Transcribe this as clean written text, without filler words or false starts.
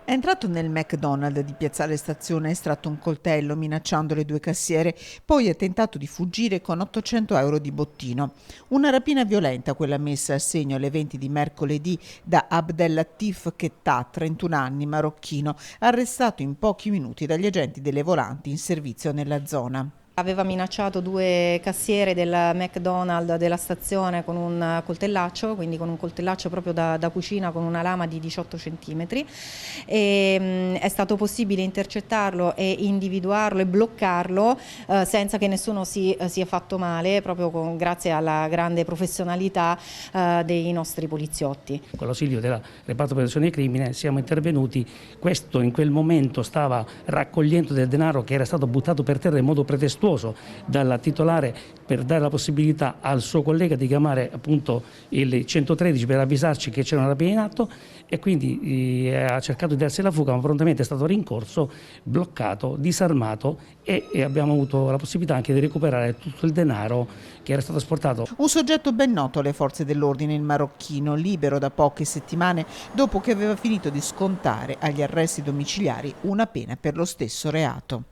È entrato nel McDonald's di Piazzale Stazione, ha estratto un coltello minacciando le due cassiere, poi ha tentato di fuggire con 800 euro di bottino. Una rapina violenta, quella messa a segno alle 20 di mercoledì da Abdellatif Kettat, 31 anni, marocchino, arrestato in pochi minuti dagli agenti delle volanti in servizio nella zona. Aveva minacciato due cassiere del McDonald's della stazione con un coltellaccio, quindi con un coltellaccio proprio da cucina con una lama di 18 cm. È stato possibile intercettarlo e individuarlo e bloccarlo senza che nessuno si sia fatto male, proprio grazie alla grande professionalità dei nostri poliziotti. Con l'ausilio del reparto prevenzione crimine siamo intervenuti. Questo in quel momento stava raccogliendo del denaro che era stato buttato per terra in modo pretestuoso dalla titolare, per dare la possibilità al suo collega di chiamare appunto il 113 per avvisarci che c'era una rapina in atto, e quindi ha cercato di darsi la fuga, ma prontamente è stato rincorso, bloccato, disarmato e abbiamo avuto la possibilità anche di recuperare tutto il denaro che era stato asportato. Un soggetto ben noto alle forze dell'ordine, il marocchino, libero da poche settimane dopo che aveva finito di scontare agli arresti domiciliari una pena per lo stesso reato.